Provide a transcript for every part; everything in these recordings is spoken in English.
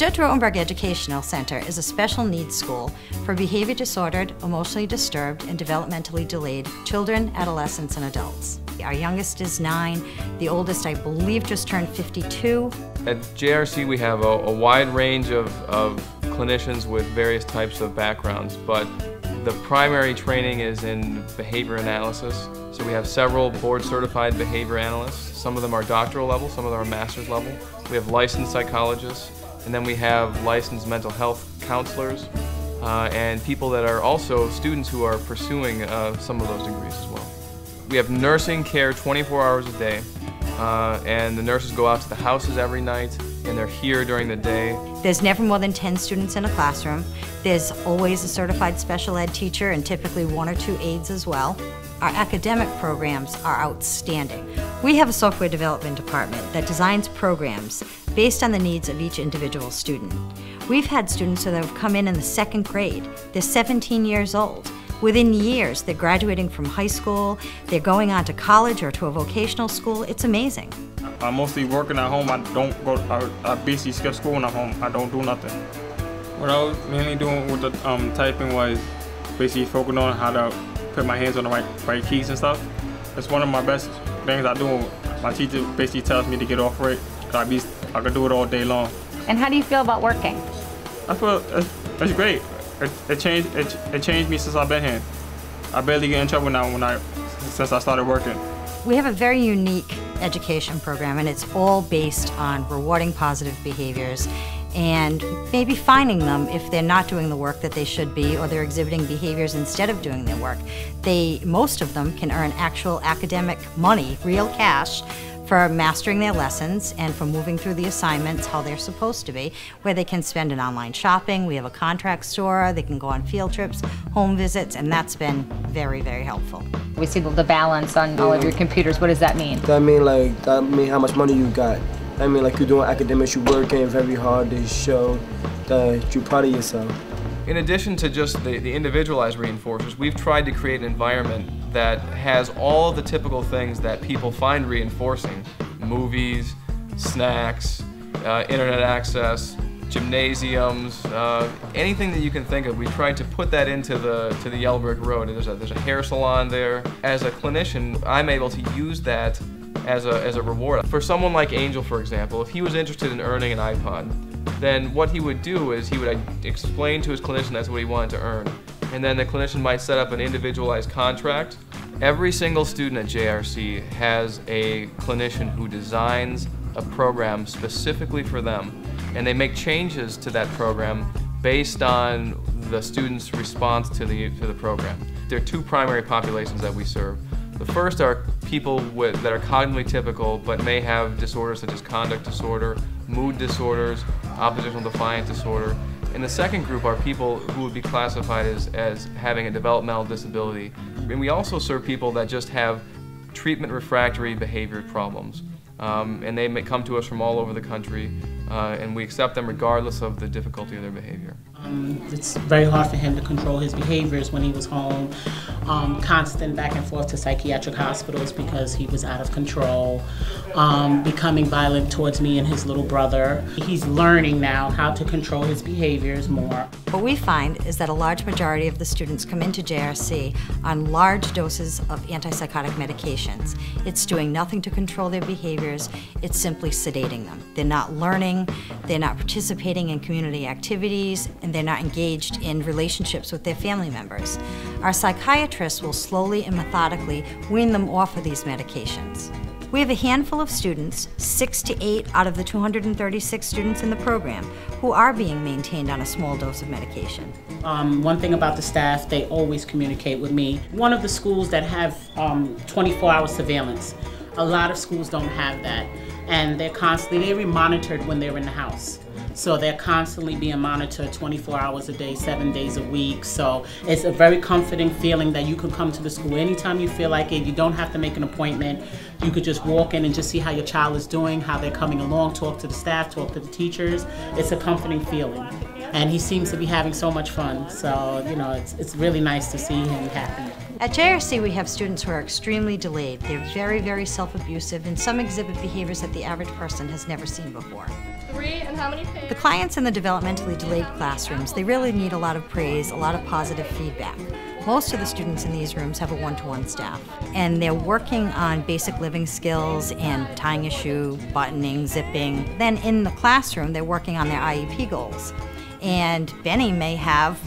Judge Rotenberg Educational Center is a special needs school for behavior disordered, emotionally disturbed, and developmentally delayed children, adolescents, and adults. Our youngest is 9, the oldest I believe just turned 52. At JRC we have a wide range of clinicians with various types of backgrounds, but the primary training is in behavior analysis. So we have several board-certified behavior analysts. Some of them are doctoral level, some of them are master's level. We have licensed psychologists, and then we have licensed mental health counselors, and people that are also students who are pursuing some of those degrees as well. We have nursing care 24 hours a day, and the nurses go out to the houses every night, and they're here during the day. There's never more than 10 students in a classroom. There's always a certified special ed teacher and typically 1 or 2 aides as well. Our academic programs are outstanding. We have a software development department that designs programs based on the needs of each individual student. We've had students that have come in the 2nd grade. They're 17 years old. Within years, they're graduating from high school, they're going on to college or to a vocational school. It's amazing. I'm mostly working at home. I basically skip school when I'm home. I don't do nothing. What I was mainly doing with the typing was basically focusing on how to put my hands on the right keys and stuff. It's one of my best things I do. My teacher basically tells me to get off it. I could do it all day long. And how do you feel about working? I feel it's great. It changed me since I've been here. I barely get in trouble now since I started working. We have a very unique education program, and it's all based on rewarding positive behaviors and maybe fining them if they're not doing the work that they should be or they're exhibiting behaviors instead of doing their work. Most of them can earn actual academic money, real cash, for mastering their lessons and for moving through the assignments how they're supposed to be, where they can spend in online shopping. We have a contract store, they can go on field trips, home visits, and that's been very, very helpful. We see the balance on all of your computers. What does that mean? That mean how much money you got. I mean like you're doing academics, you're working very hard to show that you're proud of yourself. In addition to just the individualized reinforcers, we've tried to create an environment that has all of the typical things that people find reinforcing: movies, snacks, internet access, gymnasiums, anything that you can think of. We've tried to put that into the Yellow Brick Road. There's a hair salon there. As a clinician, I'm able to use that as a reward. For someone like Angel, for example, if he was interested in earning an iPod, then what he would do is he would explain to his clinician that's what he wanted to earn. And then the clinician might set up an individualized contract. Every single student at JRC has a clinician who designs a program specifically for them, and they make changes to that program based on the student's response to the program. There are 2 primary populations that we serve. The first are people that are cognitively typical but may have disorders such as conduct disorder, mood disorders, oppositional defiant disorder. And the second group are people who would be classified as having a developmental disability. And we also serve people that just have treatment refractory behavior problems. And they may come to us from all over the country, and we accept them regardless of the difficulty of their behavior. It's very hard for him to control his behaviors when he was home. Constant back and forth to psychiatric hospitals because he was out of control, becoming violent towards me and his little brother. He's learning now how to control his behaviors more. What we find is that a large majority of the students come into JRC on large doses of antipsychotic medications. It's doing nothing to control their behaviors, it's simply sedating them. They're not learning, they're not participating in community activities, and they're not engaged in relationships with their family members. Our psychiatrists will slowly and methodically wean them off of these medications. We have a handful of students, 6 to 8 out of the 236 students in the program, who are being maintained on a small dose of medication. One thing about the staff, they always communicate with me. One of the schools that have 24-hour surveillance, a lot of schools don't have that, and they're monitored when they're in the house. So they're constantly being monitored 24 hours a day, 7 days a week. So it's a very comforting feeling that you can come to the school anytime you feel like it. You don't have to make an appointment. You could just walk in and just see how your child is doing, how they're coming along, talk to the staff, talk to the teachers. It's a comforting feeling. And he seems to be having so much fun. So, you know, it's really nice to see him happy. At JRC, we have students who are extremely delayed. They're very, very self-abusive, and some exhibit behaviors that the average person has never seen before. 3 and how many pairs? The clients in the developmentally delayed classrooms, they really need a lot of praise, a lot of positive feedback. Most of the students in these rooms have a one-to-one staff, and they're working on basic living skills and tying a shoe, buttoning, zipping. Then in the classroom, they're working on their IEP goals. And Benny may have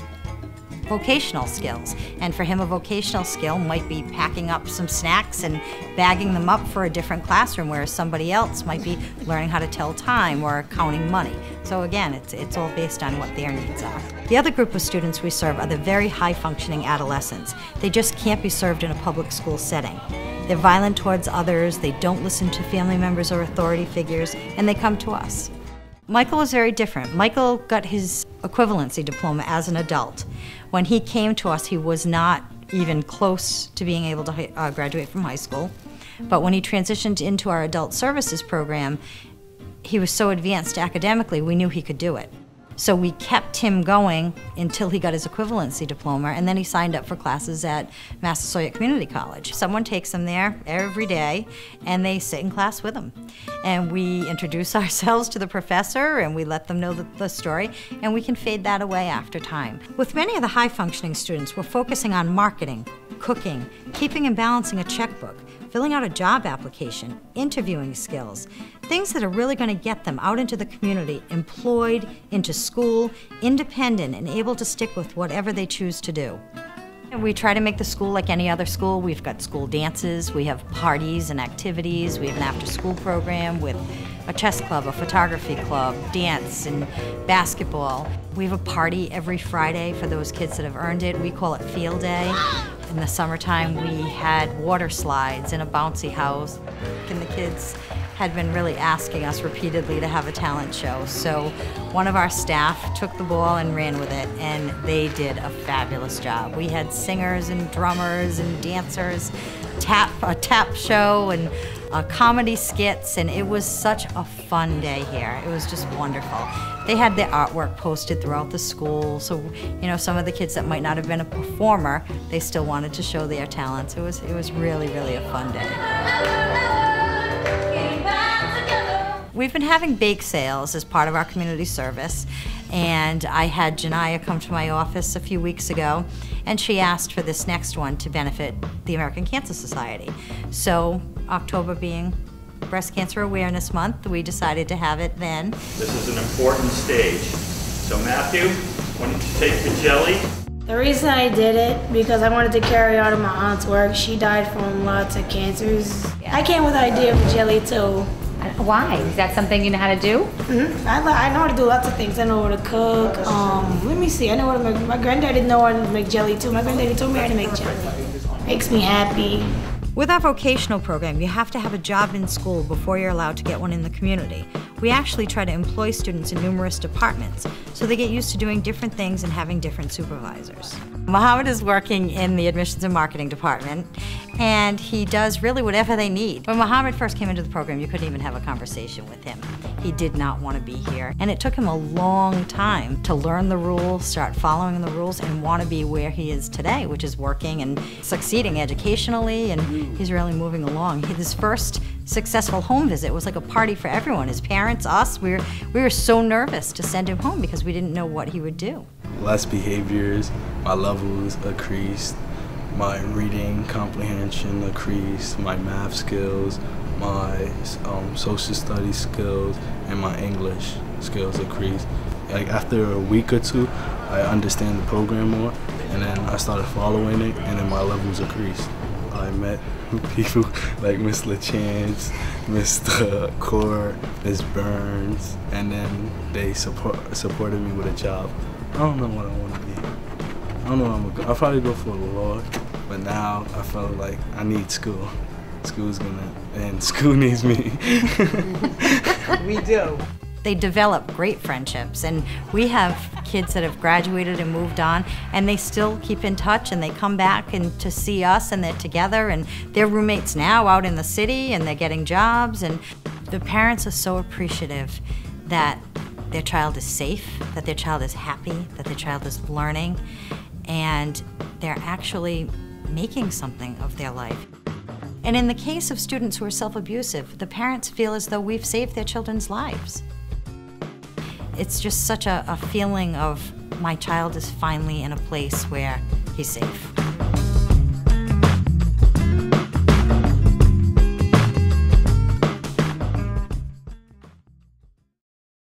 vocational skills, and for him a vocational skill might be packing up some snacks and bagging them up for a different classroom, whereas somebody else might be learning how to tell time or counting money. So again, it's all based on what their needs are. The other group of students we serve are the very high-functioning adolescents. They just can't be served in a public school setting. They're violent towards others, they don't listen to family members or authority figures, and they come to us. Michael is very different. Michael got his equivalency diploma as an adult. When he came to us, he was not even close to being able to graduate from high school. But when he transitioned into our adult services program, he was so advanced academically, we knew he could do it. So we kept him going until he got his equivalency diploma, and then he signed up for classes at Massasoit Community College. Someone takes him there every day, and they sit in class with him. And we introduce ourselves to the professor, and we let them know the story, and we can fade that away after time. With many of the high-functioning students, we're focusing on marketing, cooking, keeping and balancing a checkbook, filling out a job application, interviewing skills, things that are really going to get them out into the community, employed, into school, independent, and able to stick with whatever they choose to do. And we try to make the school like any other school. We've got school dances, we have parties and activities, we have an after-school program with a chess club, a photography club, dance, and basketball. We have a party every Friday for those kids that have earned it. We call it Field Day. In the summertime, we had water slides and a bouncy house, and the kids had been really asking us repeatedly to have a talent show. So one of our staff took the ball and ran with it, and they did a fabulous job. We had singers and drummers and dancers, a tap show, and comedy skits, and it was such a fun day here. It was just wonderful. They had their artwork posted throughout the school, so you know, some of the kids that might not have been a performer, they still wanted to show their talents. It was really, really a fun day. We've been having bake sales as part of our community service, and I had Janiyah come to my office a few weeks ago, and she asked for this next one to benefit the American Cancer Society. So, October being Breast Cancer Awareness Month, we decided to have it then. This is an important stage. So Matthew, why don't you take the jelly? The reason I did it, because I wanted to carry on my aunt's work. She died from lots of cancers. I came with the idea of jelly too. Why? Is that something you know how to do? Mm-hmm. I know how to do lots of things. I know how to cook. Let me see. I know how to make. My granddaddy know how to make jelly too. My granddaddy told me how to make jelly. Makes me happy. With our vocational program, you have to have a job in school before you're allowed to get one in the community. We actually try to employ students in numerous departments, so they get used to doing different things and having different supervisors. Muhammad is working in the admissions and marketing department, and he does really whatever they need. When Muhammad first came into the program, you couldn't even have a conversation with him. He did not want to be here, and it took him a long time to learn the rules, start following the rules, and want to be where he is today, which is working and succeeding educationally, and he's really moving along. His first successful home visit was like a party for everyone. His parents, us, we were so nervous to send him home because we didn't know what he would do. Less behaviors, my levels increased, my reading comprehension increased, my math skills, my social studies skills, and my English skills increased. Like after a week or two, I understand the program more, and then I started following it, and then my levels increased. I met people like Miss LaChance, Mr. Court, Miss Burns, and then they supported me with a job. I don't know what I want to be. I don't know what I'm gonna go. I'll probably go for a law, but now I felt like I need school. School's gonna, and school needs me. We do. They develop great friendships, and we have kids that have graduated and moved on, and they still keep in touch, and they come back and to see us, and they're together, and they're roommates now out in the city, and they're getting jobs, and the parents are so appreciative that their child is safe, that their child is happy, that their child is learning, and they're actually making something of their life. And in the case of students who are self-abusive, the parents feel as though we've saved their children's lives. it's just such a feeling of my child is finally in a place where he's safe.